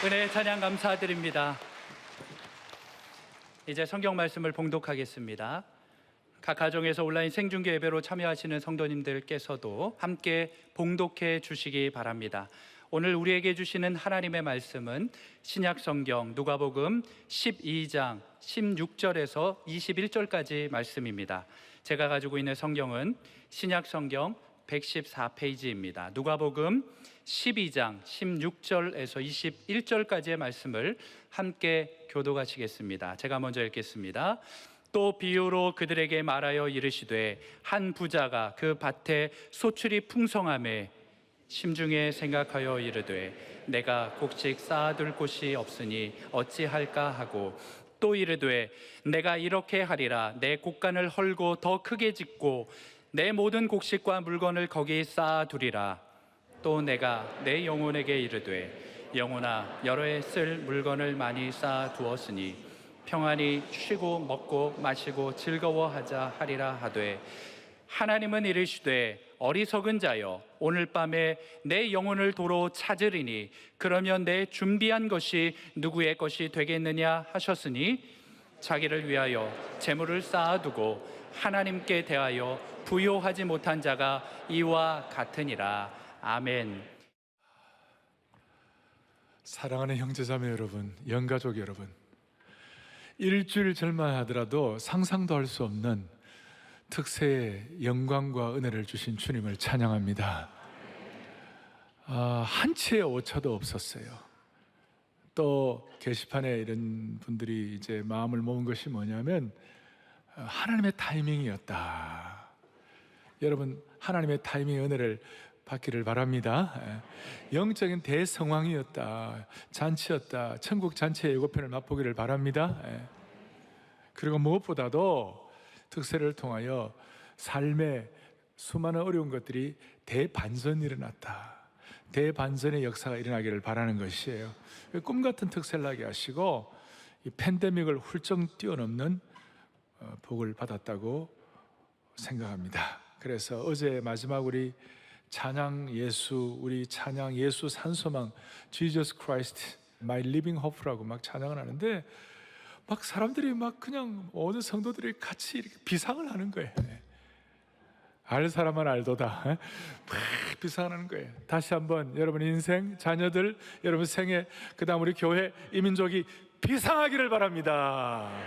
은혜 찬양 감사드립니다. 이제 성경 말씀을 봉독하겠습니다. 각 가정에서 온라인 생중계 예배로 참여하시는 성도님들께서도 함께 봉독해 주시기 바랍니다. 오늘 우리에게 주시는 하나님의 말씀은 신약 성경 누가복음 12장 16절에서 21절까지 말씀입니다. 제가 가지고 있는 성경은 신약 성경 114페이지입니다. 누가복음 12장 16절에서 21절까지의 말씀을 함께 교독하시겠습니다. 제가 먼저 읽겠습니다. 또 비유로 그들에게 말하여 이르시되 한 부자가 그 밭에 소출이 풍성함에 심중에 생각하여 이르되 내가 곡식 쌓아둘 곳이 없으니 어찌할까 하고 또 이르되 내가 이렇게 하리라 내 곡간을 헐고 더 크게 짓고 내 모든 곡식과 물건을 거기 쌓아두리라. 또 내가 내 영혼에게 이르되 영혼아 여러 해 쓸 물건을 많이 쌓아두었으니 평안히 쉬고 먹고 마시고 즐거워하자 하리라 하되 하나님은 이르시되 어리석은 자여 오늘 밤에 내 영혼을 도로 찾으리니 그러면 내 준비한 것이 누구의 것이 되겠느냐 하셨으니 자기를 위하여 재물을 쌓아두고 하나님께 대하여 부요하지 못한 자가 이와 같으니라. 아멘. 사랑하는 형제자매 여러분, 영가족 여러분, 일주일 전만 하더라도 상상도 할 수 없는 특세의 영광과 은혜를 주신 주님을 찬양합니다. 한 치의 오차도 없었어요. 또 게시판에 이런 분들이 이제 마음을 모은 것이 뭐냐면 하나님의 타이밍이었다. 여러분, 하나님의 타이밍의 은혜를 받기를 바랍니다. 영적인 대성황이었다. 잔치였다. 천국 잔치의 예고편을 맛보기를 바랍니다. 그리고 무엇보다도 특세를 통하여 삶의 수많은 어려운 것들이 대반전이 일어났다. 대반전의 역사가 일어나기를 바라는 것이에요. 꿈같은 특세를 나게 하시고 이 팬데믹을 훌쩍 뛰어넘는 복을 받았다고 생각합니다. 그래서 어제 마지막 우리 찬양 예수 산소망 Jesus Christ My Living Hope라고 막 찬양을 하는데 막 사람들이 막 그냥 모든 성도들이 같이 이렇게 비상을 하는 거예요. 알 사람은 알도다. 막 비상을 하는 거예요. 다시 한번 여러분 인생, 자녀들, 여러분 생애, 그 다음 우리 교회, 이민족이 비상하기를 바랍니다.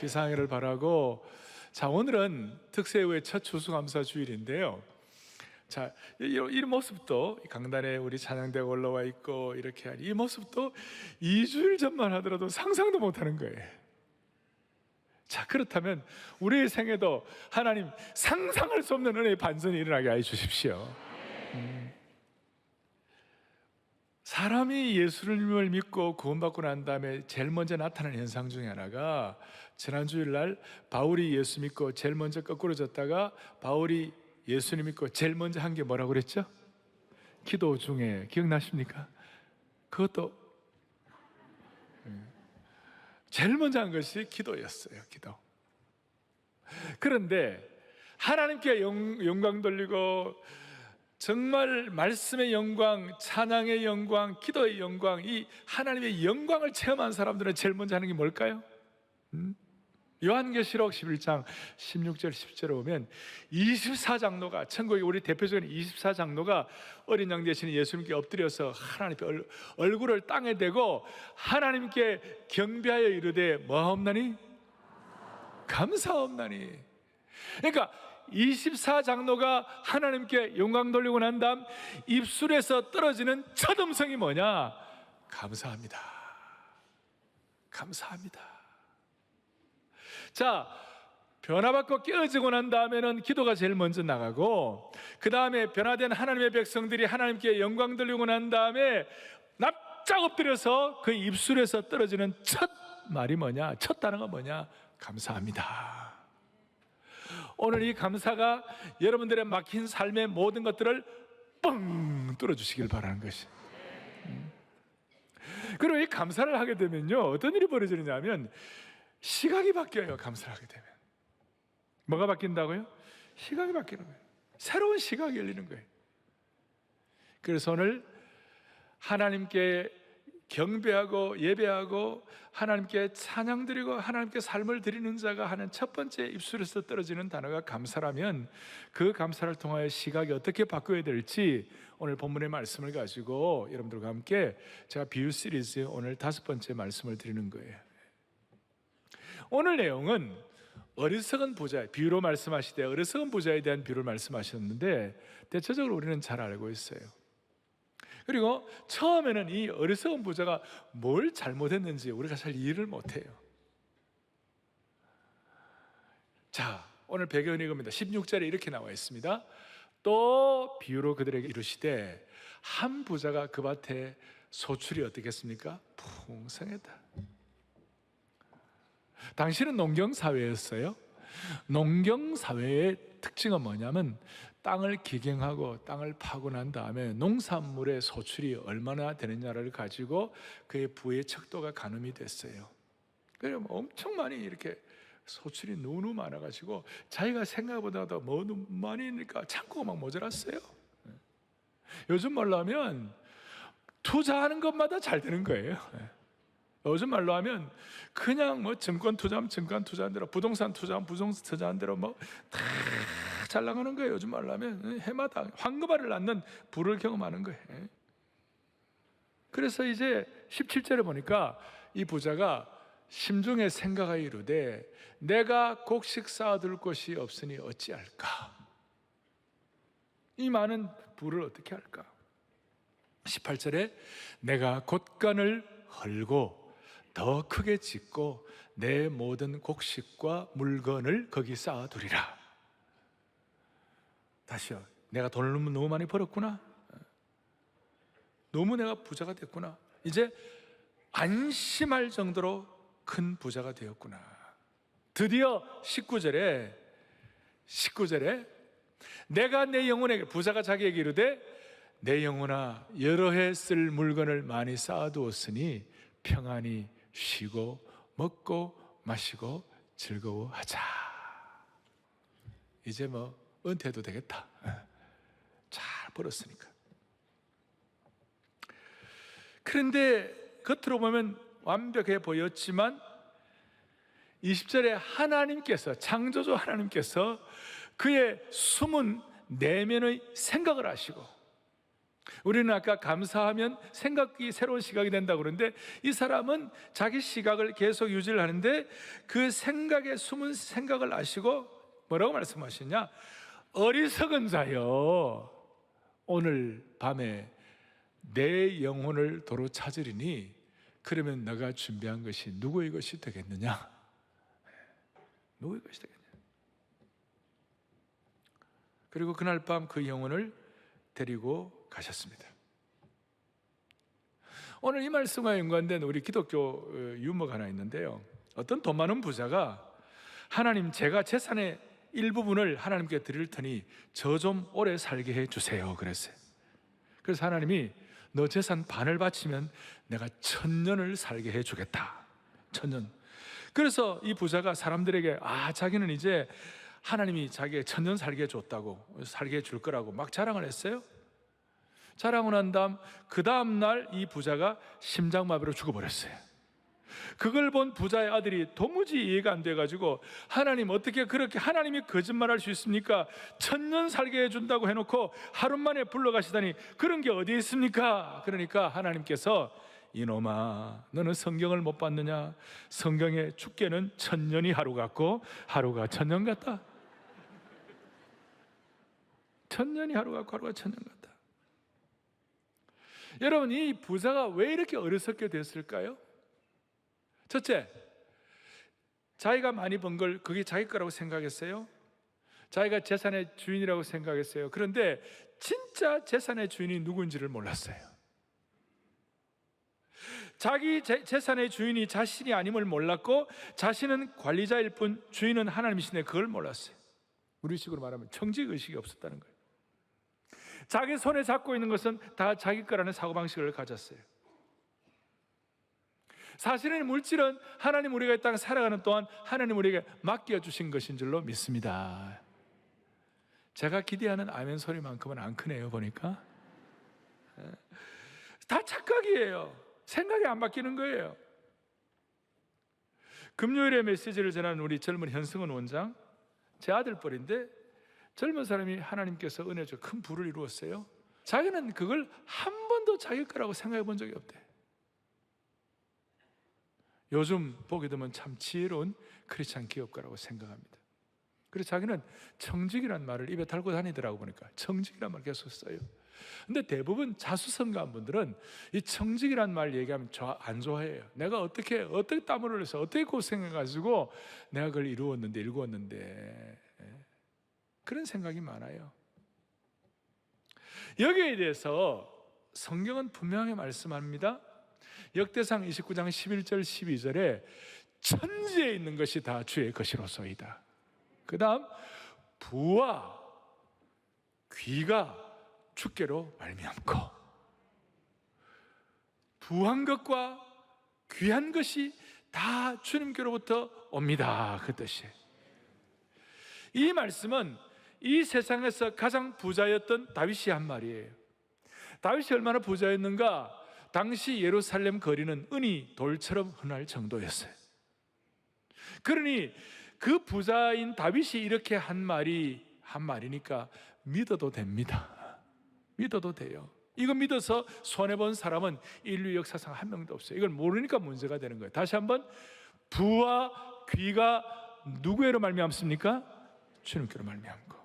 비상하기를 바라고, 자, 오늘은 특세 후의 첫 추수감사 주일인데요. 자, 이 모습도 강단에 우리 찬양대가 올라와 있고 이렇게 이 모습도 2주일 전만 하더라도 상상도 못하는 거예요. 자, 그렇다면 우리의 생에도 하나님 상상할 수 없는 은혜의 반전이 일어나게 해 주십시오. 사람이 예수님을 믿고 구원받고 난 다음에 제일 먼저 나타나는 현상 중에 하나가 지난 주일날 바울이 예수 믿고 제일 먼저 거꾸로 졌다가 바울이 예수님 믿고 제일 먼저 한 게 뭐라고 그랬죠? 기도 중에 기억나십니까? 그것도 제일 먼저 한 것이 기도였어요. 기도. 그런데 하나님께 영광 돌리고 정말 말씀의 영광, 찬양의 영광, 기도의 영광, 이 하나님의 영광을 체험한 사람들은 제일 먼저 하는 게 뭘까요? 요한계시록 11장 16절 17절에 보면 24장로가, 천국의 우리 대표적인 24장로가 어린 양 되시는 예수님께 엎드려서 하나님 앞에 얼굴을 땅에 대고 하나님께 경배하여 이르되 뭐하옵나니? 감사하옵나니. 그러니까 24장로가 하나님께 영광 돌리고 난 다음 입술에서 떨어지는 첫 음성이 뭐냐? 감사합니다. 감사합니다. 자, 변화받고 깨어지고 난 다음에는 기도가 제일 먼저 나가고, 그 다음에 변화된 하나님의 백성들이 하나님께 영광 돌리고 난 다음에 납작 엎드려서 그 입술에서 떨어지는 첫 말이 뭐냐? 첫 단어가 뭐냐? 감사합니다. 오늘 이 감사가 여러분들의 막힌 삶의 모든 것들을 뻥 뚫어주시길 바라는 것이. 그리고 이 감사를 하게 되면요, 어떤 일이 벌어지느냐면 시각이 바뀌어요. 감사를 하게 되면 뭐가 바뀐다고요? 시각이 바뀌는 거예요. 새로운 시각이 열리는 거예요. 그래서 오늘 하나님께 경배하고 예배하고 하나님께 찬양 드리고 하나님께 삶을 드리는 자가 하는 첫 번째 입술에서 떨어지는 단어가 감사라면, 그 감사를 통하여 시각이 어떻게 바뀌어야 될지 오늘 본문의 말씀을 가지고 여러분들과 함께 제가 비유 시리즈 오늘 5번째 말씀을 드리는 거예요. 오늘 내용은 어리석은 부자, 비유로 말씀하시되 어리석은 부자에 대한 비유를 말씀하셨는데, 대체적으로 우리는 잘 알고 있어요. 그리고 처음에는 이 어리석은 부자가 뭘 잘못했는지 우리가 잘 이해를 못해요. 자, 오늘 배경은 이겁니다. 16절에 이렇게 나와 있습니다. 또 비유로 그들에게 이르시되 한 부자가 그 밭에 소출이 어떻겠습니까? 풍성했다. 당시는 농경사회였어요. 농경사회의 특징은 뭐냐면 땅을 기경하고 땅을 파고 난 다음에 농산물의 소출이 얼마나 되느냐를 가지고 그의 부의 척도가 가늠이 됐어요. 그래서 엄청 많이 이렇게 소출이 너무 많아가지고 자기가 생각보다 더 많으니까 창고가 막 모자랐어요. 요즘 말로 하면 투자하는 것마다 잘 되는 거예요. 요즘 말로 하면 그냥 뭐 증권 투자하면 증권 투자한 대로, 부동산 투자하면 부동산 투자한 대로 뭐 다 잘 나가는 거예요. 요즘 말로 하면 해마다 황금알을 낳는 부를 경험하는 거예요. 그래서 이제 17절에 보니까 이 부자가 심중에 생각하여 이르되 내가 곡식 쌓아둘 곳이 없으니 어찌할까? 이 많은 부를 어떻게 할까? 18절에 내가 곳간을 헐고 더 크게 짓고 내 모든 곡식과 물건을 거기 쌓아두리라. 다시요. 내가 돈을 너무 많이 벌었구나. 너무 내가 부자가 됐구나. 이제 안심할 정도로 큰 부자가 되었구나. 드디어 19절에 내가 내 영혼에게, 부자가 자기에게 이르되 내 영혼아 여러 해 쓸 물건을 많이 쌓아두었으니 평안히 쉬고 먹고 마시고 즐거워하자. 이제 뭐 은퇴해도 되겠다. 잘 벌었으니까. 그런데 겉으로 보면 완벽해 보였지만 20절에 하나님께서, 창조주 하나님께서 그의 숨은 내면의 생각을 아시고, 우리는 아까 감사하면 생각이 새로운 시각이 된다고 그러는데 이 사람은 자기 시각을 계속 유지를 하는데 그 생각의 숨은 생각을 아시고 뭐라고 말씀하시냐? 어리석은 자여 오늘 밤에 내 영혼을 도로 찾으리니 그러면 너가 준비한 것이 누구의 것이 되겠느냐? 누구의 것이 되겠느냐? 그리고 그날 밤 그 영혼을 데리고 가셨습니다. 오늘 이 말씀과 연관된 우리 기독교 유머가 하나 있는데요. 어떤 돈 많은 부자가 하나님, 제가 재산의 일부분을 하나님께 드릴 테니 저 좀 오래 살게 해주세요 그랬어요. 그래서 하나님이 너 재산 반을 바치면 내가 1000년을 살게 해주겠다. 1000년. 그래서 이 부자가 사람들에게 자기는 이제 하나님이 자기의 1000년 살게 해줬다고, 살게 해줄 거라고 막 자랑을 했어요. 자랑을 한 다음 그 다음 날 이 부자가 심장마비로 죽어버렸어요. 그걸 본 부자의 아들이 도무지 이해가 안 돼가지고 하나님 어떻게 그렇게 하나님이 거짓말할 수 있습니까? 1000년 살게 해준다고 해놓고 하루 만에 불러가시다니 그런 게 어디 있습니까? 그러니까 하나님께서 이놈아 너는 성경을 못 봤느냐? 성경에 죽게는 1000년이 하루 같고 하루가 1000년 같다. 1000년이 하루 같고 하루가 1000년 같다. 여러분, 이 부자가 왜 이렇게 어리석게 됐을까요? 첫째, 자기가 많이 번 걸 그게 자기 거라고 생각했어요. 자기가 재산의 주인이라고 생각했어요. 그런데 진짜 재산의 주인이 누군지를 몰랐어요. 자기 재산의 주인이 자신이 아님을 몰랐고 자신은 관리자일 뿐 주인은 하나님이신데 그걸 몰랐어요. 우리식으로 말하면 청지의식이 없었다는 거예요. 자기 손에 잡고 있는 것은 다 자기 거라는 사고방식을 가졌어요. 사실은 물질은 하나님 우리가 이 땅에 살아가는 동안 하나님 우리에게 맡겨주신 것인 줄로 믿습니다. 제가 기대하는 아멘 소리만큼은 안 크네요 보니까. 다 착각이에요. 생각이 안 바뀌는 거예요. 금요일에 메시지를 전하는 우리 젊은 현승은 원장, 제 아들뻘인데 젊은 사람이 하나님께서 은혜 줘 큰 부를 이루었어요. 자기는 그걸 한 번도 자기 거라고 생각해 본 적이 없대. 요즘 보게 되면 참 지혜로운 크리스찬 기업가라고 생각합니다. 그래서 자기는 청직이라는 말을 입에 달고 다니더라고. 보니까 청직이라는 말 계속 써요. 근데 대부분 자수성가한 분들은 이 청직이라는 말 얘기하면 안 좋아해요. 내가 어떻게 땀을 흘려서 어떻게 고생해가지고 내가 그걸 일구었는데 그런 생각이 많아요. 여기에 대해서 성경은 분명하게 말씀합니다. 역대상 29장 11절 12절에 천지에 있는 것이 다 주의 것이로소이다. 그 다음 부와 귀가 주께로 말미암고, 부한 것과 귀한 것이 다 주님께로부터 옵니다. 그 뜻이에요. 이 말씀은 이 세상에서 가장 부자였던 다윗이 한 말이에요. 다윗이 얼마나 부자였는가? 당시 예루살렘 거리는 은이 돌처럼 흔할 정도였어요. 그러니 그 부자인 다윗이 이렇게 한 말이니까 믿어도 됩니다. 믿어도 돼요. 이거 믿어서 손해본 사람은 인류 역사상 한 명도 없어요. 이걸 모르니까 문제가 되는 거예요. 다시 한번, 부와 귀가 누구에로 말미암습니까? 주님께로 말미암고.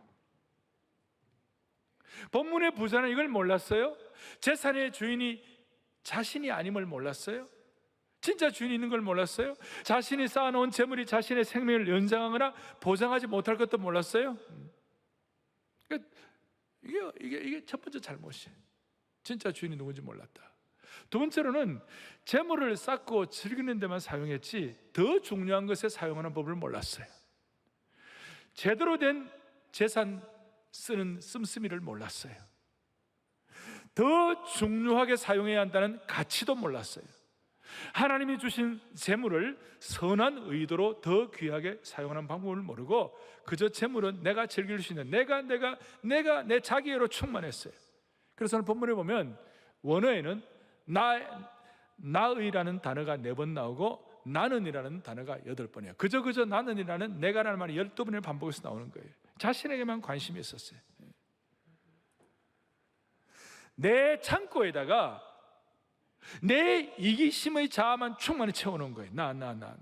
본문의 부자는 이걸 몰랐어요? 재산의 주인이 자신이 아님을 몰랐어요? 진짜 주인이 있는 걸 몰랐어요? 자신이 쌓아놓은 재물이 자신의 생명을 연장하거나 보장하지 못할 것도 몰랐어요? 이게 첫 번째 잘못이에요. 진짜 주인이 누군지 몰랐다. 두 번째로는 재물을 쌓고 즐기는 데만 사용했지 더 중요한 것에 사용하는 법을 몰랐어요. 제대로 된 재산 쓰는 씀씀이를 몰랐어요. 더 중요하게 사용해야 한다는 가치도 몰랐어요. 하나님이 주신 재물을 선한 의도로 더 귀하게 사용하는 방법을 모르고 그저 재물은 내가 즐길 수 있는 내가 내 자기애로 충만했어요. 그래서 오늘 본문에 보면 원어에는 나의라는 단어가 4번 나오고 나는이라는 단어가 8번이에요. 그저 나는이라는 내가라는 말이 12번을 반복해서 나오는 거예요. 자신에게만 관심이 있었어요. 내 창고에다가 내 이기심의 자아만 충만히 채워놓은 거예요. 나.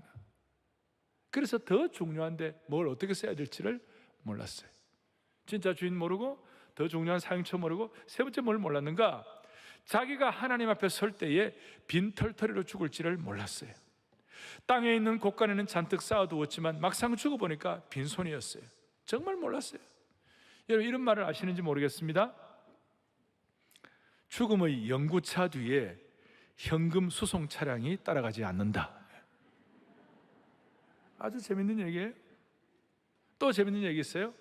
그래서 더 중요한데 뭘 어떻게 써야 될지를 몰랐어요. 진짜 주인 모르고, 더 중요한 사용처 모르고, 세 번째 뭘 몰랐는가? 자기가 하나님 앞에 설 때에 빈털터리로 죽을지를 몰랐어요. 땅에 있는 곳간에는 잔뜩 쌓아두었지만 막상 죽어보니까 빈손이었어요. 정말 몰랐어요. 여러분, 이런 말을 아시는지 모르겠습니다. 죽음의 영구차 뒤에 현금 수송 차량이 따라가지 않는다. 아주 재밌는 얘기예요. 또 재밌는 얘기 있어요.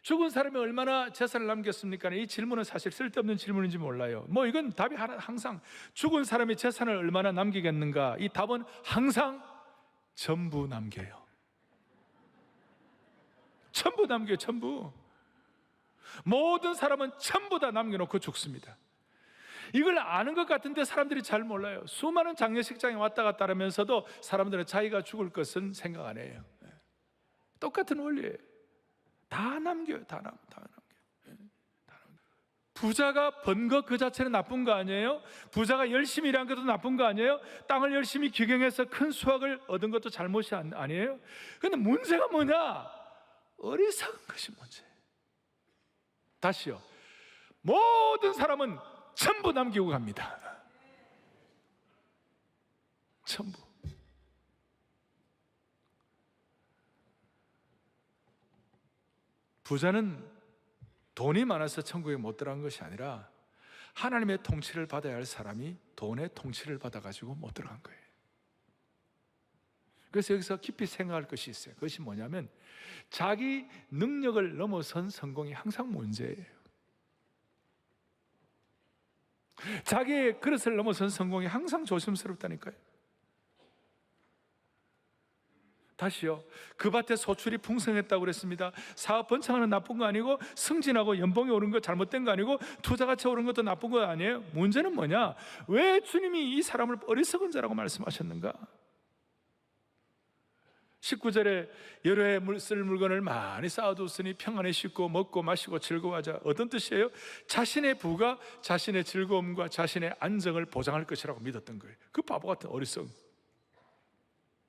죽은 사람이 얼마나 재산을 남겼습니까? 이 질문은 사실 쓸데없는 질문인지 몰라요. 이건 답이 항상 죽은 사람이 재산을 얼마나 남기겠는가? 이 답은 항상 전부 남겨요. 전부 남겨요. 전부. 모든 사람은 전부 다 남겨놓고 죽습니다. 이걸 아는 것 같은데 사람들이 잘 몰라요. 수많은 장례식장에 왔다 갔다 하면서도 사람들은 자기가 죽을 것은 생각 안 해요. 똑같은 원리예요. 다 남겨요. 다 남겨요. 부자가 번 것 그 자체는 나쁜 거 아니에요? 부자가 열심히 일한 것도 나쁜 거 아니에요? 땅을 열심히 기경해서 큰 수확을 얻은 것도 잘못이 아니에요? 그런데 문제가 뭐냐? 어리석은 것이 문제예요. 다시요. 모든 사람은 전부 남기고 갑니다. 전부. 부자는 돈이 많아서 천국에 못 들어간 것이 아니라 하나님의 통치를 받아야 할 사람이 돈의 통치를 받아가지고 못 들어간 거예요. 그래서 여기서 깊이 생각할 것이 있어요. 그것이 뭐냐면 자기 능력을 넘어선 성공이 항상 문제예요. 자기의 그릇을 넘어선 성공이 항상 조심스럽다니까요. 다시요. 그 밭에 소출이 풍성했다고 그랬습니다. 사업 번창하는 나쁜 거 아니고, 승진하고 연봉이 오른 거 잘못된 거 아니고, 투자 가치가 오른 것도 나쁜 거 아니에요. 문제는 뭐냐? 왜 주님이 이 사람을 어리석은 자라고 말씀하셨는가? 19절에 여러 해 쓸 물건을 많이 쌓아뒀으니 평안에 씻고 먹고 마시고 즐거워하자. 어떤 뜻이에요? 자신의 부가 자신의 즐거움과 자신의 안정을 보장할 것이라고 믿었던 거예요. 그 바보 같은 어리석음,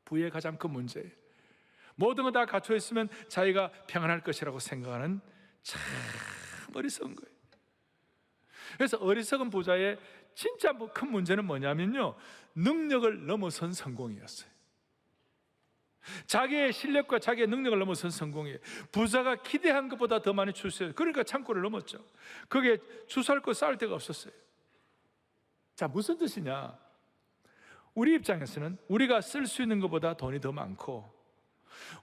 부의 가장 큰 문제예요. 모든 거 다 갖춰 있으면 자기가 평안할 것이라고 생각하는 참 어리석은 거예요. 그래서 어리석은 부자의 진짜 큰 문제는 뭐냐면요, 능력을 넘어선 성공이었어요. 자기의 실력과 자기의 능력을 넘어선 성공이에요. 부자가 기대한 것보다 더 많이 출세해요. 그러니까 창고를 넘었죠. 거기에 주소할 거 쌓을 데가 없었어요. 자, 무슨 뜻이냐? 우리 입장에서는 우리가 쓸 수 있는 것보다 돈이 더 많고,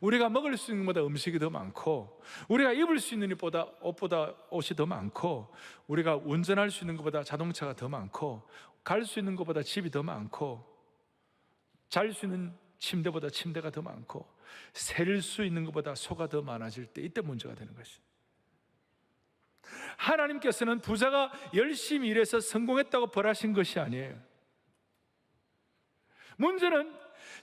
우리가 먹을 수 있는 것보다 음식이 더 많고, 우리가 입을 수 있는 옷보다 옷이 더 많고, 우리가 운전할 수 있는 것보다 자동차가 더 많고, 갈 수 있는 것보다 집이 더 많고, 잘 수 있는 침대보다 침대가 더 많고, 셀 수 있는 것보다 소가 더 많아질 때, 이때 문제가 되는 것이죠. 하나님께서는 부자가 열심히 일해서 성공했다고 벌하신 것이 아니에요. 문제는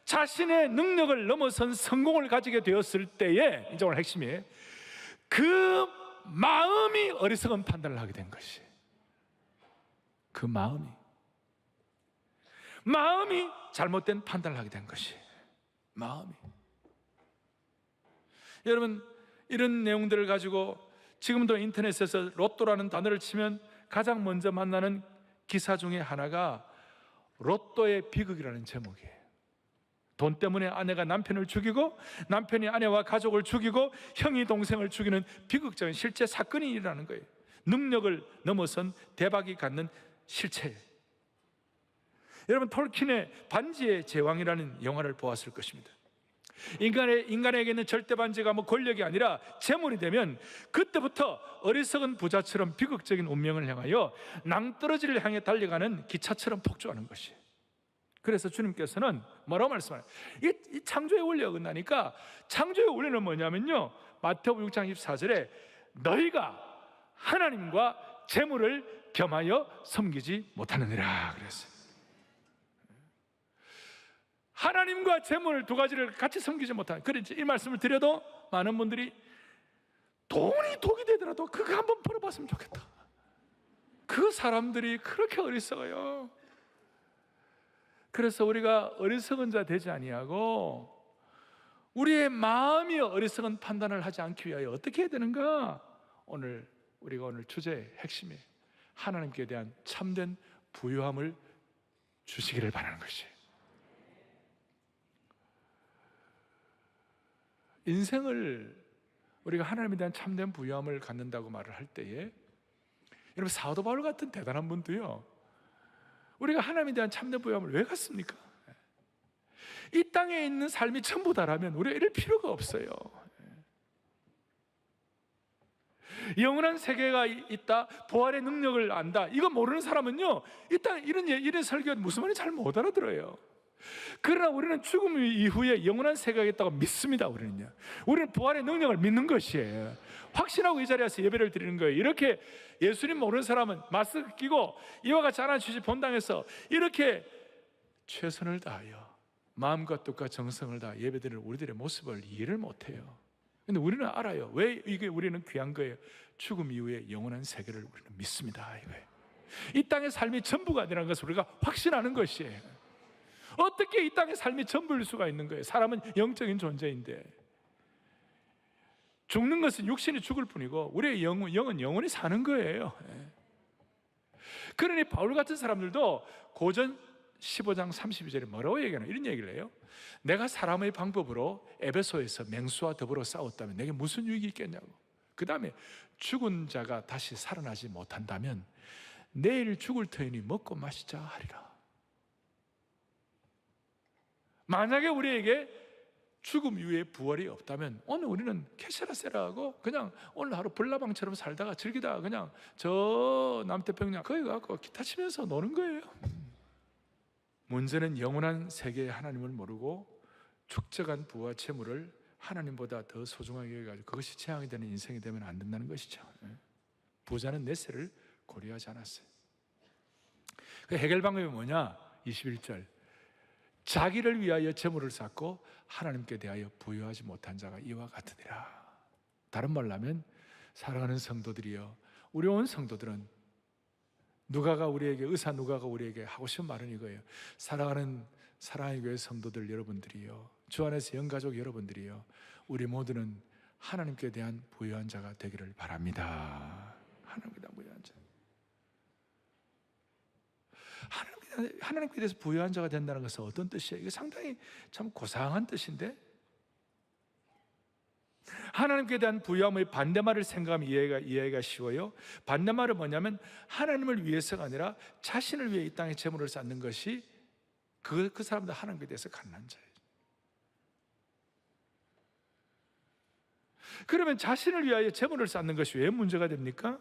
자신의 능력을 넘어선 성공을 가지게 되었을 때에, 이제 오늘 핵심이에요, 그 마음이 어리석은 판단을 하게 된 것이, 그 마음이 잘못된 판단을 하게 된 것이, 마음이. 여러분, 이런 내용들을 가지고 지금도 인터넷에서 로또라는 단어를 치면 가장 먼저 만나는 기사 중에 하나가 로또의 비극이라는 제목이에요. 돈 때문에 아내가 남편을 죽이고, 남편이 아내와 가족을 죽이고, 형이 동생을 죽이는 비극적인 실제 사건이 일어나는 거예요. 능력을 넘어선 대박이 갖는 실체예요. 여러분, 톨킨의 반지의 제왕이라는 영화를 보았을 것입니다. 인간에게는 절대 반지가 권력이 아니라 재물이 되면 그때부터 어리석은 부자처럼 비극적인 운명을 향하여 낭떠러지를 향해 달려가는 기차처럼 폭주하는 것이에요. 그래서 주님께서는 뭐라고 말씀하세요? 이 창조의 원리가 어긋나니까, 창조의 원리는 뭐냐면요, 마태복음 6장 24절에 너희가 하나님과 재물을 겸하여 섬기지 못하느니라 그랬어요. 하나님과 재물 두 가지를 같이 섬기지 못하는, 그래서 이 말씀을 드려도 많은 분들이 돈이 독이 되더라도 그거 한번 벌어봤으면 좋겠다. 그 사람들이 그렇게 어리석어요. 그래서 우리가 어리석은 자 되지 아니하고 우리의 마음이 어리석은 판단을 하지 않기 위하여 어떻게 해야 되는가? 우리가 오늘 주제의 핵심이 하나님께 대한 참된 부유함을 주시기를 바라는 것이에요. 인생을 우리가 하나님에 대한 참된 부유함을 갖는다고 말을 할 때에, 여러분, 사도 바울 같은 대단한 분도요, 우리가 하나님에 대한 참된 부유함을 왜 갖습니까? 이 땅에 있는 삶이 전부 다라면 우리가 이럴 필요가 없어요. 영원한 세계가 있다, 부활의 능력을 안다, 이거 모르는 사람은요, 이 땅 이런 설교 무슨 말인지 잘 못 알아들어요. 그러나 우리는 죽음 이후에 영원한 세계가 있다고 믿습니다. 우리는 부활의 능력을 믿는 것이에요. 확신하고 이 자리에서 예배를 드리는 거예요. 이렇게 예수님 모르는 사람은 마스크 끼고 이와 같이 하나님 주신 본당에서 이렇게 최선을 다하여 마음과 뜻과 정성을 다하 예배드리는 우리들의 모습을 이해를 못해요. 근데 우리는 알아요. 왜 이게 우리는 귀한 거예요? 죽음 이후에 영원한 세계를 우리는 믿습니다. 이거예요. 이 땅의 삶이 전부가 아니라는 것을 우리가 확신하는 것이에요. 어떻게 이 땅의 삶이 전부일 수가 있는 거예요? 사람은 영적인 존재인데, 죽는 것은 육신이 죽을 뿐이고 우리의 영은 영원히 사는 거예요. 그러니 바울 같은 사람들도 고전 15장 32절에 뭐라고 얘기하나? 이런 얘기를 해요. 내가 사람의 방법으로 에베소에서 맹수와 더불어 싸웠다면 내게 무슨 유익이 있겠냐고. 그 다음에 죽은 자가 다시 살아나지 못한다면 내일 죽을 터이니 먹고 마시자 하리라. 만약에 우리에게 죽음 이후에 부활이 없다면 오늘 우리는 캐세라세라하고 그냥 오늘 하루 불나방처럼 살다가 즐기다가 그냥 저 남태평양 거기 가서 기타 치면서 노는 거예요. 문제는 영원한 세계의 하나님을 모르고 축적한 부와 재물을 하나님보다 더 소중하게 여겨가지고 그것이 재앙이 되는 인생이 되면 안 된다는 것이죠. 부자는 내세를 고려하지 않았어요. 그 해결 방법이 뭐냐? 21절, 자기를 위하여 재물을 쌓고 하나님께 대하여 부여하지 못한 자가 이와 같으니라. 다른 말로 하면 사랑하는 성도들이여, 우리 온 성도들은 누가가 우리에게, 의사 누가가 우리에게 하고 싶은 말은 이거예요. 사랑하는 사랑의 교회 성도들 여러분들이요, 주 안에서 영가족 여러분들이요, 우리 모두는 하나님께 대한 부유한 자가 되기를 바랍니다. 하나님께 대한 부유한 자, 하나님께 대해서 부유한 자가 된다는 것은 어떤 뜻이에요? 이게 상당히 참 고상한 뜻인데, 하나님께 대한 부유함의 반대말을 생각하면 이해가 쉬워요. 반대말은 뭐냐면 하나님을 위해서가 아니라 자신을 위해 이 땅에 재물을 쌓는 것이 그 사람도 하나님께 대해서 가난한 자예요. 그러면 자신을 위하여 재물을 쌓는 것이 왜 문제가 됩니까?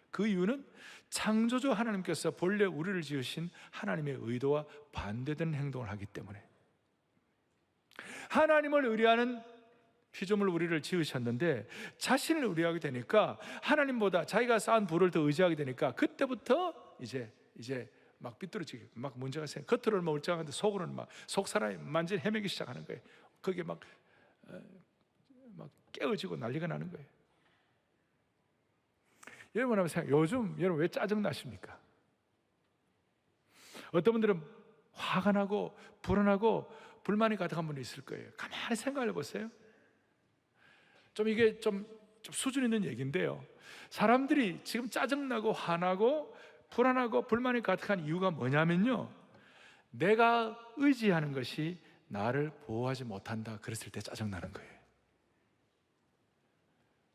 그 이유는 창조주 하나님께서 본래 우리를 지으신 하나님의 의도와 반대되는 행동을 하기 때문에. 하나님을 의뢰하는 피조물 우리를 지으셨는데 자신을 의뢰하게 되니까, 하나님보다 자기가 쌓은 부를 더 의지하게 되니까 그때부터 이제 막 삐뚤어지게, 막 문제가 생겨. 겉으로는 멀쩡한데 속으로는 막 속 사람이 만진 헤매기 시작하는 거예요. 그게 막 깨어지고 난리가 나는 거예요. 여러분 한번 생각해요. 요즘 여러분 왜 짜증 나십니까? 어떤 분들은 화가 나고 불안하고 불만이 가득한 분이 있을 거예요. 가만히 생각해 보세요. 이게 좀 수준 있는 얘기인데요, 사람들이 지금 짜증나고 화나고 불안하고 불만이 가득한 이유가 뭐냐면요, 내가 의지하는 것이 나를 보호하지 못한다 그랬을 때 짜증나는 거예요.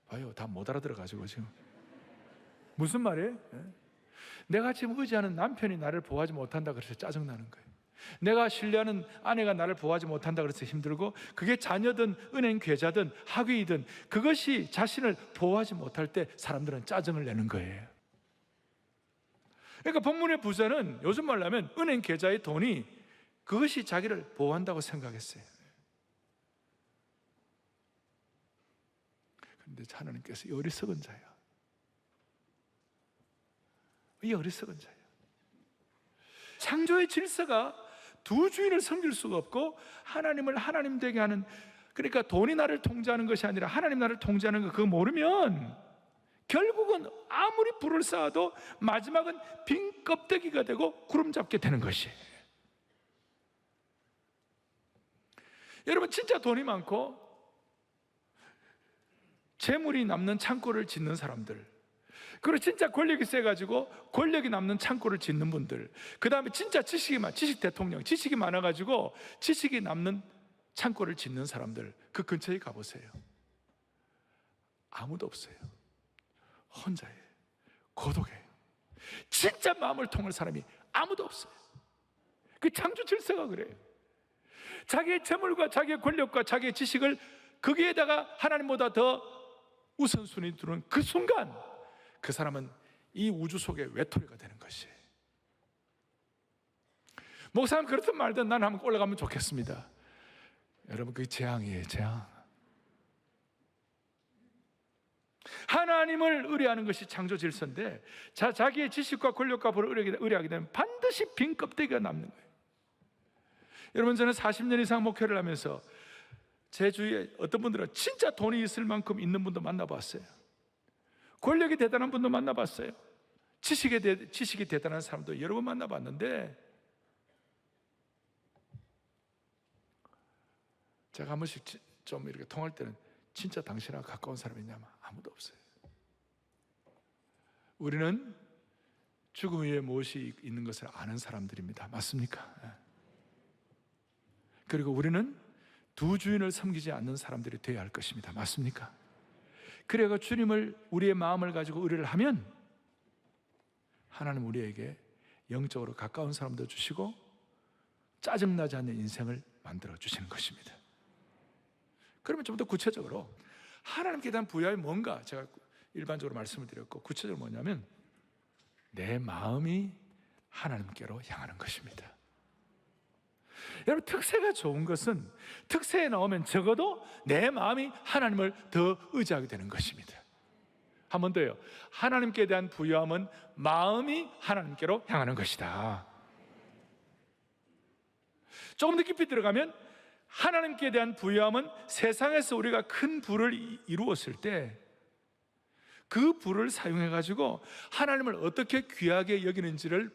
봐요, 다 못 알아들어가지고 지금 무슨 말이에요? 내가 지금 의지하는 남편이 나를 보호하지 못한다 그래서 짜증나는 거예요. 내가 신뢰하는 아내가 나를 보호하지 못한다 그래서 힘들고, 그게 자녀든 은행 계좌든 학위이든 그것이 자신을 보호하지 못할 때 사람들은 짜증을 내는 거예요. 그러니까 본문의 부자는 요즘 말로 하면 은행 계좌의 돈이 그것이 자기를 보호한다고 생각했어요. 그런데 하나님께서 이 어리석은 자야, 이 어리석은 자야. 창조의 질서가 두 주인을 섬길 수가 없고 하나님을 하나님 되게 하는, 그러니까 돈이 나를 통제하는 것이 아니라 하나님 나를 통제하는 거, 그거 모르면 결국은 아무리 불을 쌓아도 마지막은 빈 껍데기가 되고 구름 잡게 되는 것이에요. 여러분, 진짜 돈이 많고 재물이 남는 창고를 짓는 사람들, 그리고 진짜 권력이 세가지고 권력이 남는 창고를 짓는 분들, 그 다음에 진짜 지식 대통령, 지식이 많아가지고 지식이 남는 창고를 짓는 사람들, 그 근처에 가보세요. 아무도 없어요. 혼자예요. 고독해요. 진짜 마음을 통할 사람이 아무도 없어요. 그 창조 질서가 그래요. 자기의 재물과 자기의 권력과 자기의 지식을 거기에다가 하나님보다 더 우선순위 두는 그 순간, 그 사람은 이 우주 속의 외톨이가 되는 것이에요. 목사님 그렇든 말든 난 한번 올라가면 좋겠습니다. 여러분, 그게 재앙이에요, 재앙. 하나님을 의뢰하는 것이 창조 질서인데, 자기의 지식과 권력과 부를 의뢰하게 되면 반드시 빈 껍데기가 남는 거예요. 여러분, 저는 40년 이상 목회를 하면서 제 주위에 어떤 분들은 진짜 돈이 있을 만큼 있는 분도 만나봤어요. 권력이 대단한 분도 만나봤어요. 지식이 대단한 사람도 여러 번 만나봤는데, 제가 한 번씩 좀 이렇게 통할 때는 진짜 당신하고 가까운 사람이 있냐면 아무도 없어요. 우리는 죽음 위에 무엇이 있는 것을 아는 사람들입니다. 맞습니까? 그리고 우리는 두 주인을 섬기지 않는 사람들이 되어야 할 것입니다. 맞습니까? 그래가 주님을, 우리의 마음을 가지고 의뢰를 하면 하나님 우리에게 영적으로 가까운 사람도 주시고 짜증나지 않는 인생을 만들어 주시는 것입니다. 그러면 좀 더 구체적으로 하나님께 대한 부여함이 뭔가, 제가 일반적으로 말씀을 드렸고, 구체적으로 뭐냐면 내 마음이 하나님께로 향하는 것입니다. 여러분, 특세가 좋은 것은 특세에 나오면 적어도 내 마음이 하나님을 더 의지하게 되는 것입니다. 한 번 더요. 하나님께 대한 부유함은 마음이 하나님께로 향하는 것이다. 조금 더 깊이 들어가면 하나님께 대한 부유함은 세상에서 우리가 큰 부를 이루었을 때 그 부를 사용해 가지고 하나님을 어떻게 귀하게 여기는지를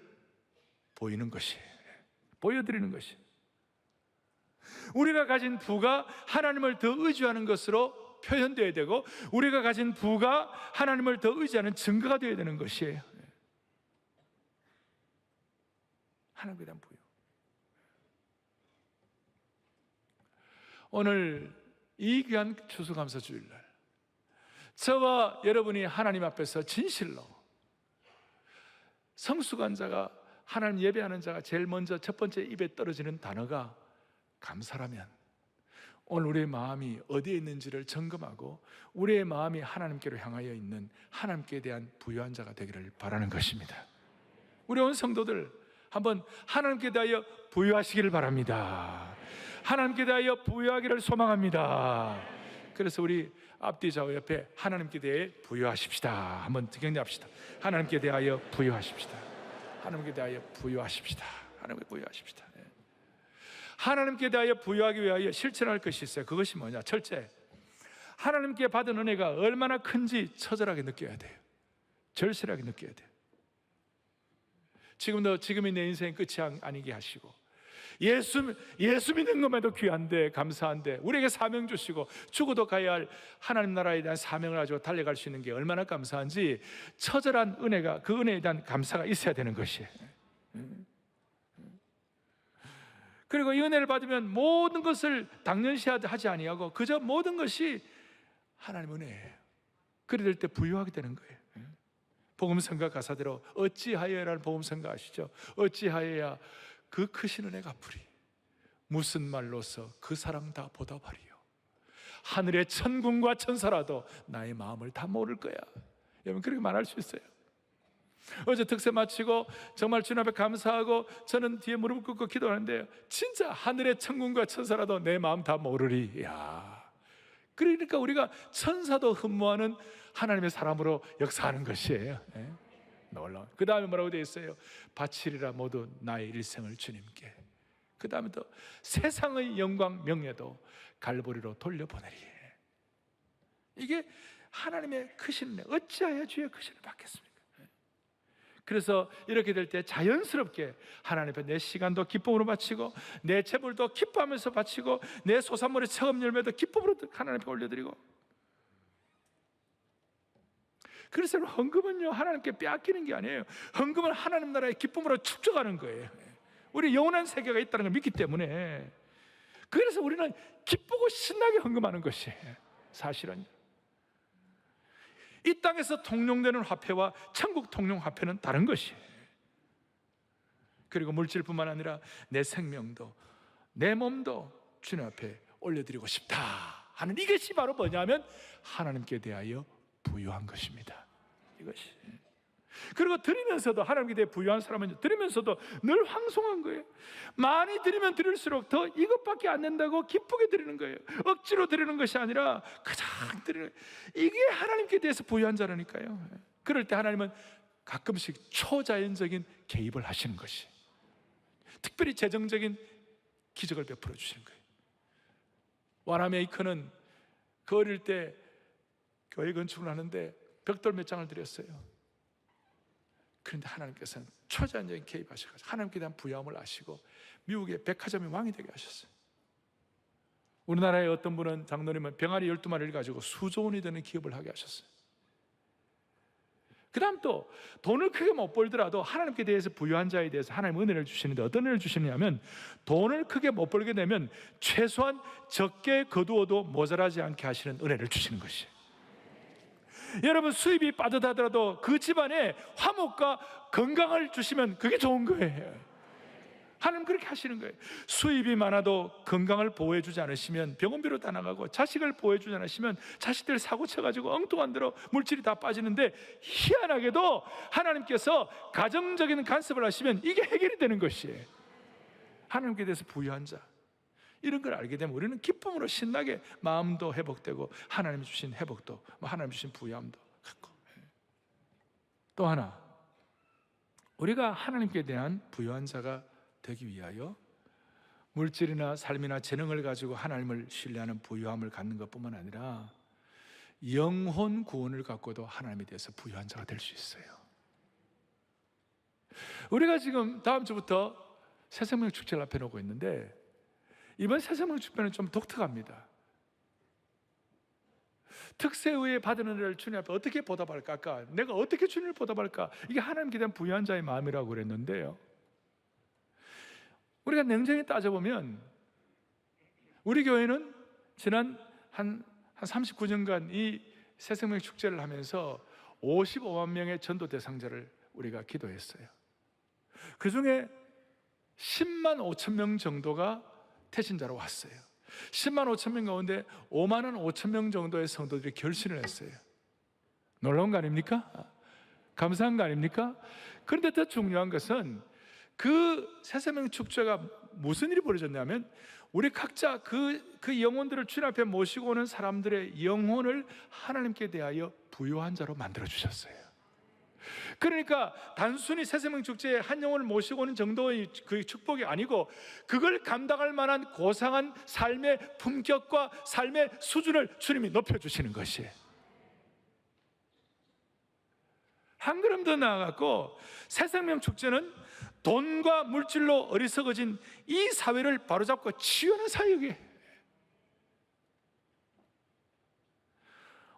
보이는 것이, 보여드리는 것이, 우리가 가진 부가 하나님을 더 의지하는 것으로 표현되어야 되고, 우리가 가진 부가 하나님을 더 의지하는 증거가 되어야 되는 것이에요. 하나님에 대한 부유. 오늘 이 귀한 추수감사 주일날 저와 여러분이 하나님 앞에서 진실로, 성숙한 자가, 하나님 예배하는 자가 제일 먼저 첫 번째 입에 떨어지는 단어가 감사라면, 오늘 우리의 마음이 어디에 있는지를 점검하고 우리의 마음이 하나님께로 향하여 있는 하나님께 대한 부유한 자가 되기를 바라는 것입니다. 우리 온 성도들 한번 하나님께 대하여 부유하시기를 바랍니다. 하나님께 대하여 부유하기를 소망합니다. 그래서 우리 앞뒤 좌우 옆에 하나님께 대해 부유하십시다 한번 격려합시다. 하나님께 대하여 부유하십시다. 하나님께 대하여 부유하십시다. 하나님께 부유하십시다. 하나님께 대하여 부유하기 위하여 실천할 것이 있어요. 그것이 뭐냐? 첫째, 하나님께 받은 은혜가 얼마나 큰지 처절하게 느껴야 돼요. 절실하게 느껴야 돼요. 지금이 내 인생의 끝이 아니게 하시고, 예수 믿는 것만도 귀한데, 감사한데, 우리에게 사명 주시고 죽어도 가야 할 하나님 나라에 대한 사명을 가지고 달려갈 수 있는 게 얼마나 감사한지, 처절한 은혜가, 그 은혜에 대한 감사가 있어야 되는 것이에요. 그리고 이 은혜를 받으면 모든 것을 당연시하지 아니하고 그저 모든 것이 하나님 은혜예요. 그래 될 때 부유하게 되는 거예요. 복음성가 가사대로 어찌하여라는 복음성가 아시죠? 어찌하여야 그 크신 은혜 갚으리. 무슨 말로서 그 사랑 다 보답하리요. 하늘의 천군과 천사라도 나의 마음을 다 모를 거야. 여러분, 그렇게 말할 수 있어요. 어제 특세 마치고 정말 주님 앞에 감사하고 저는 뒤에 무릎 꿇고 기도하는데, 진짜 하늘의 천군과 천사라도 내 마음 다 모르리. 야, 그러니까 우리가 천사도 흠모하는 하나님의 사람으로 역사하는 것이에요. 놀라워. 그 다음에 뭐라고 되어 있어요? 바치리라 모두 나의 일생을 주님께. 그 다음에 또 세상의 영광 명예도 갈보리로 돌려보내리. 이게 하나님의 크신 은혜. 어찌하여 주의 크신 은혜를 받겠습니까? 그래서 이렇게 될 때 자연스럽게 하나님 앞에 내 시간도 기쁨으로 바치고, 내 재물도 기뻐하면서 바치고, 내 소산물의 처음 열매도 기쁨으로 하나님 앞에 올려드리고. 그래서 헌금은요, 하나님께 빼앗기는 게 아니에요. 헌금은 하나님 나라의 기쁨으로 축적하는 거예요. 우리 영원한 세계가 있다는 걸 믿기 때문에. 그래서 우리는 기쁘고 신나게 헌금하는 것이 사실은. 이 땅에서 통용되는 화폐와 천국 통용 화폐는 다른 것이에요. 그리고 물질뿐만 아니라 내 생명도, 내 몸도 주님 앞에 올려드리고 싶다 하는, 이것이 바로 뭐냐면 하나님께 대하여 부유한 것입니다. 이것이. 그리고 드리면서도, 하나님께 대해 부유한 사람은 드리면서도 늘 황송한 거예요. 많이 드리면 드릴수록 더 이것밖에 안 된다고 기쁘게 드리는 거예요. 억지로 드리는 것이 아니라 그냥 드리는 거예요. 이게 하나님께 대해서 부유한 자라니까요. 그럴 때 하나님은 가끔씩 초자연적인 개입을 하시는 것이, 특별히 재정적인 기적을 베풀어 주시는 거예요. 와라메이커는 그 어릴 때 교회 건축을 하는데 벽돌 몇 장을 드렸어요. 그런데 하나님께서는 초자연적인 개입하셔가지고 하나님께 대한 부유함을 아시고 미국의 백화점의 왕이 되게 하셨어요. 우리나라의 어떤 분은, 장로님은 병아리 12마리를 가지고 수조 원이 되는 기업을 하게 하셨어요. 그 다음 또 돈을 크게 못 벌더라도 하나님께 대해서 부유한 자에 대해서 하나님 은혜를 주시는데, 어떤 은혜를 주시느냐면, 돈을 크게 못 벌게 되면 최소한 적게 거두어도 모자라지 않게 하시는 은혜를 주시는 것이에요. 여러분, 수입이 빠듯하더라도 그 집안에 화목과 건강을 주시면 그게 좋은 거예요. 하나님 그렇게 하시는 거예요. 수입이 많아도 건강을 보호해주지 않으시면 병원비로 다 나가고, 자식을 보호해주지 않으시면 자식들 사고 쳐가지고 엉뚱한 대로 물질이 다 빠지는데, 희한하게도 하나님께서 가정적인 간섭을 하시면 이게 해결이 되는 것이에요. 하나님께 대해서 부유한 자, 이런 걸 알게 되면 우리는 기쁨으로 신나게 마음도 회복되고 하나님 주신 회복도, 하나님 주신 부유함도 갖고. 또 하나, 우리가 하나님께 대한 부유한 자가 되기 위하여 물질이나 삶이나 재능을 가지고 하나님을 신뢰하는 부유함을 갖는 것뿐만 아니라 영혼 구원을 갖고도 하나님에 대해서 부유한 자가 될 수 있어요. 우리가 지금 다음 주부터 새생명 축제를 앞에 놓고 있는데, 이번 새생명 축제는 좀 독특합니다. 특세의에 받은 은혜를 주님 앞에 어떻게 보답할까? 아까 내가 어떻게 주님을 보답할까? 이게 하나님께 대한 부유한 자의 마음이라고 그랬는데요, 우리가 냉정히 따져보면 우리 교회는 지난 한 39년간 이 새생명 축제를 하면서 55만 명의 전도 대상자를 우리가 기도했어요. 그 중에 10만 5천 명 정도가 태신자로 왔어요. 10만 5천 명 가운데 5만 5천 명 정도의 성도들이 결신을 했어요. 놀라운 거 아닙니까? 감사한 거 아닙니까? 그런데 더 중요한 것은 그 새생명 축제가 무슨 일이 벌어졌냐면, 우리 각자 그 영혼들을 주님 앞에 모시고 오는 사람들의 영혼을 하나님께 대하여 부유한 자로 만들어 주셨어요. 그러니까 단순히 새생명 축제에 한 영혼을 모시고 오는 정도의 그 축복이 아니고, 그걸 감당할 만한 고상한 삶의 품격과 삶의 수준을 주님이 높여주시는 것이에요. 한 걸음 더 나아갔고, 새생명 축제는 돈과 물질로 어리석어진 이 사회를 바로잡고 치유하는 사역이에요.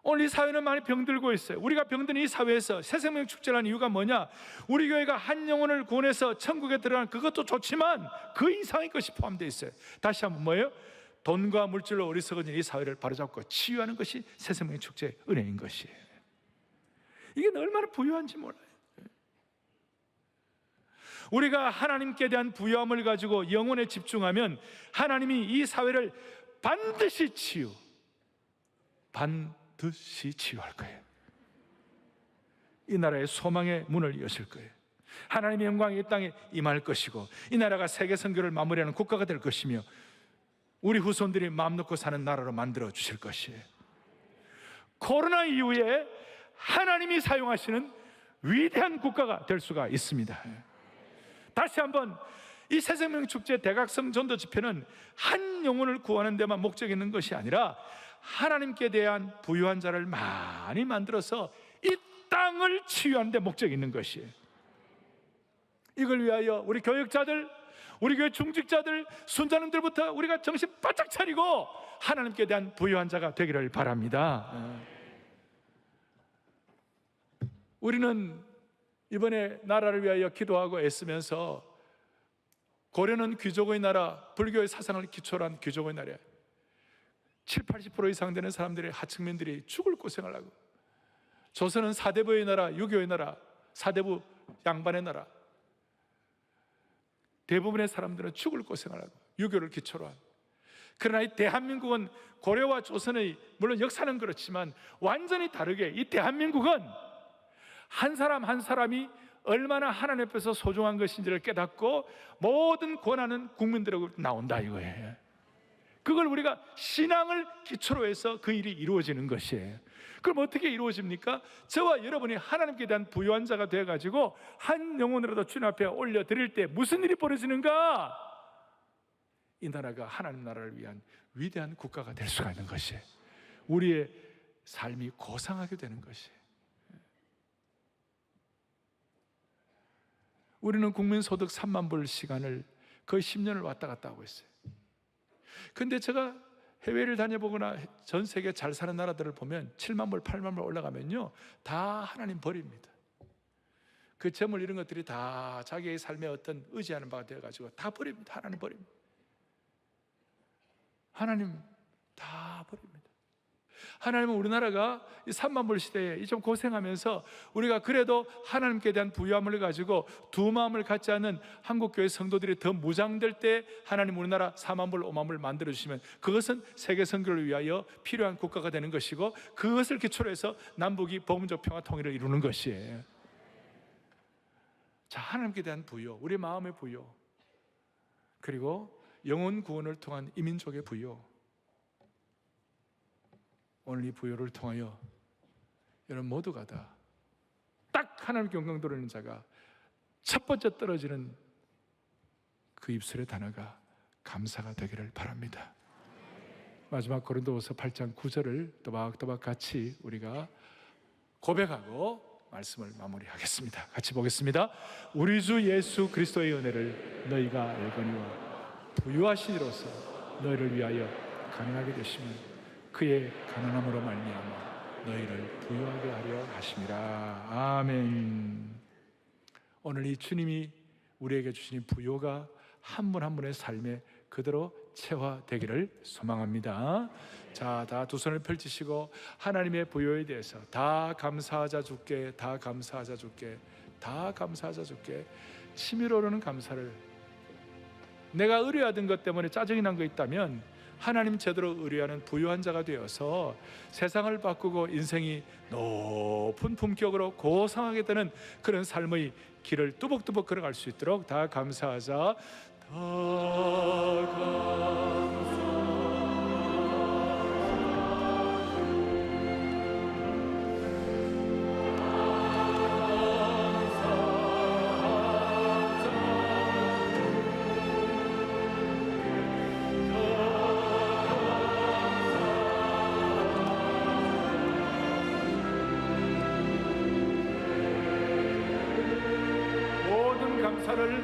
오늘 이 사회는 많이 병들고 있어요. 우리가 병든 이 사회에서 새생명 축제라는 이유가 뭐냐? 우리 교회가 한 영혼을 구원해서 천국에 들어가는 그것도 좋지만 그 이상의 것이 포함되어 있어요. 다시 한번 뭐예요? 돈과 물질로 어리석어진 이 사회를 바로잡고 치유하는 것이 새생명 축제의 은혜인 것이에요. 이게 얼마나 부유한지 몰라요. 우리가 하나님께 대한 부유함을 가지고 영혼에 집중하면 하나님이 이 사회를 반드시 치유할 거예요. 이 나라의 소망의 문을 여실 거예요. 하나님의 영광이 이 땅에 임할 것이고, 이 나라가 세계 선교를 마무리하는 국가가 될 것이며, 우리 후손들이 마음 놓고 사는 나라로 만들어 주실 것이에요. 코로나 이후에 하나님이 사용하시는 위대한 국가가 될 수가 있습니다. 다시 한번, 이 새생명 축제 대각성 전도 집회는 한 영혼을 구하는 데만 목적이 있는 것이 아니라 하나님께 대한 부유한 자를 많이 만들어서 이 땅을 치유하는 데 목적이 있는 것이에요. 이걸 위하여 우리 교역자들, 우리 교회 중직자들, 순자님들부터 우리가 정신 바짝 차리고 하나님께 대한 부유한 자가 되기를 바랍니다. 우리는 이번에 나라를 위하여 기도하고 애쓰면서, 고려는 귀족의 나라, 불교의 사상을 기초로 한 귀족의 나라예요. 70, 80% 이상 되는 사람들의 하층민들이 죽을 고생을 하고, 조선은 사대부의 나라, 유교의 나라, 사대부 양반의 나라, 대부분의 사람들은 죽을 고생을 하고 유교를 기초로 한. 그러나 이 대한민국은 고려와 조선의, 물론 역사는 그렇지만 완전히 다르게, 이 대한민국은 한 사람 한 사람이 얼마나 하나님 앞에서 소중한 것인지를 깨닫고 모든 권한은 국민들에게 나온다 이거예요. 그걸 우리가 신앙을 기초로 해서 그 일이 이루어지는 것이에요. 그럼 어떻게 이루어집니까? 저와 여러분이 하나님께 대한 부유한 자가 되어가지고 한 영혼이라도 주님 앞에 올려드릴 때 무슨 일이 벌어지는가? 이 나라가 하나님 나라를 위한 위대한 국가가 될 수가 있는 것이에요. 우리의 삶이 고상하게 되는 것이에요. 우리는 국민소득 3만 불 시간을 거의 10년을 왔다 갔다 하고 있어요. 근데 제가 해외를 다녀보거나 전 세계 잘 사는 나라들을 보면 7만 불, 8만 불 올라가면요, 다 하나님 버립니다. 그 재물 이런 것들이 다 자기의 삶에 어떤 의지하는 바가 되어가지고 다 버립니다. 하나님 버립니다. 하나님 다 버립니다. 하나님은 우리나라가 이 3만 불 시대에 좀 고생하면서 우리가 그래도 하나님께 대한 부유함을 가지고 두 마음을 갖지 않는 한국교회 성도들이 더 무장될 때 하나님 우리나라 4만 불, 5만 불 만들어주시면 그것은 세계 선교를 위하여 필요한 국가가 되는 것이고, 그것을 기초로 해서 남북이 복음적 평화 통일을 이루는 것이에요. 자, 하나님께 대한 부유, 우리 마음의 부유, 그리고 영혼 구원을 통한 이민족의 부요, 오늘 이 부요를 통하여 여러분 모두가 다 딱 하나님께 영광 돌리는 자가 첫 번째 떨어지는 그 입술의 단어가 감사가 되기를 바랍니다. 마지막 고린도후서 8장 9절을 또박또박 같이 우리가 고백하고 말씀을 마무리하겠습니다. 같이 보겠습니다. 우리 주 예수 그리스도의 은혜를 너희가 알거니와 부유하신 이로서 너희를 위하여 가능하게 되시면 그의 가난함으로 말미암아 너희를 부유하게 하려 하심이라. 아멘. 오늘 이 주님이 우리에게 주신 부요가 한 분 한 분의 삶에 그대로 체화되기를 소망합니다. 자, 다 두 손을 펼치시고 하나님의 부요에 대해서 다 감사하자 주께, 다 감사하자 주께, 다 감사하자 주께, 치밀어 오르는 감사를, 내가 의뢰하던 것 때문에 짜증이 난 거 있다면 하나님 제대로 의뢰하는 부유한 자가 되어서 세상을 바꾸고 인생이 높은 품격으로 고상하게 되는 그런 삶의 길을 뚜벅뚜벅 걸어갈 수 있도록 다 감사하자. 다 감사하자. 모든 감사를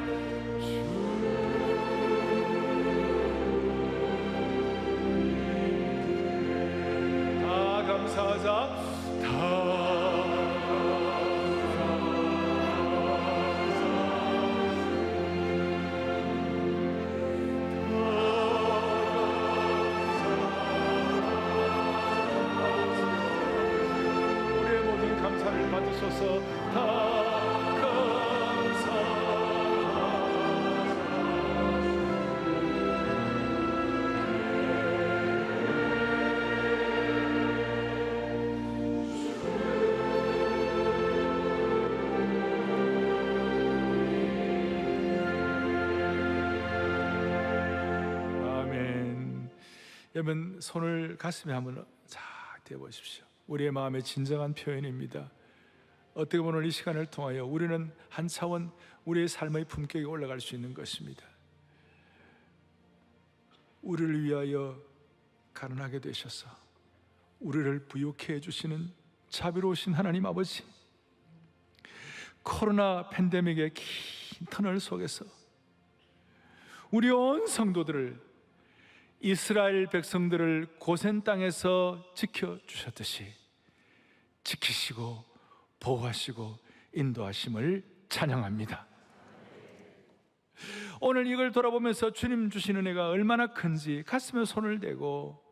다 감사하자. 우리의 모든 감사를 받으소서. 다 여러분 손을 가슴에 한번 쫙 대보십시오. 우리의 마음의 진정한 표현입니다. 어떻게 보면 이 시간을 통하여 우리는 한 차원 우리의 삶의 품격이 올라갈 수 있는 것입니다. 우리를 위하여 가난하게 되셔서 우리를 부유케 해주시는 자비로우신 하나님 아버지, 코로나 팬데믹의 긴 터널 속에서 우리 온 성도들을, 이스라엘 백성들을 고센 땅에서 지켜주셨듯이 지키시고 보호하시고 인도하심을 찬양합니다. 오늘 이걸 돌아보면서 주님 주신 은혜가 얼마나 큰지 가슴에 손을 대고,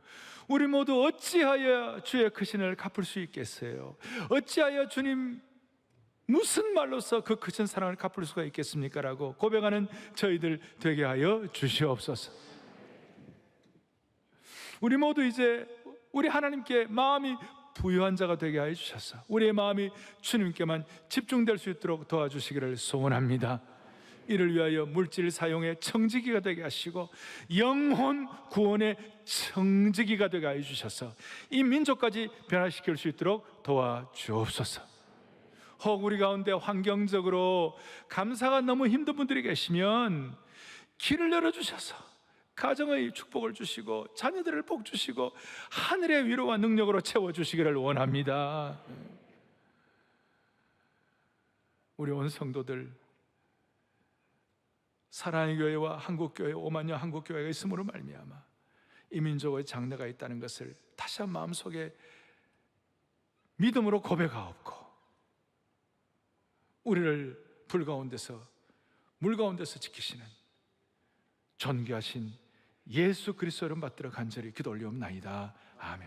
우리 모두 어찌하여 주의 크신을 갚을 수 있겠어요? 어찌하여 주님 무슨 말로서 그 크신 사랑을 갚을 수가 있겠습니까? 라고 고백하는 저희들 되게 하여 주시옵소서. 우리 모두 이제 우리 하나님께 마음이 부유한 자가 되게 하여 주셔서 우리의 마음이 주님께만 집중될 수 있도록 도와주시기를 소원합니다. 이를 위하여 물질 사용의 청지기가 되게 하시고 영혼 구원의 청지기가 되게 하여 주셔서 이 민족까지 변화시킬 수 있도록 도와주옵소서. 혹 우리 가운데 환경적으로 감사가 너무 힘든 분들이 계시면 길을 열어주셔서 가정의 축복을 주시고 자녀들을 복 주시고 하늘의 위로와 능력으로 채워주시기를 원합니다. 우리 온 성도들, 사랑의 교회와 한국교회, 오만여 한국교회가 있음으로 말미암아 이 민족의 장래가 있다는 것을 다시 한 마음속에 믿음으로 고백하옵고, 우리를 불 가운데서 물 가운데서 지키시는 존귀하신 예수 그리스도 이름 받들어 간절히 기도 올리옵나이다. 아멘.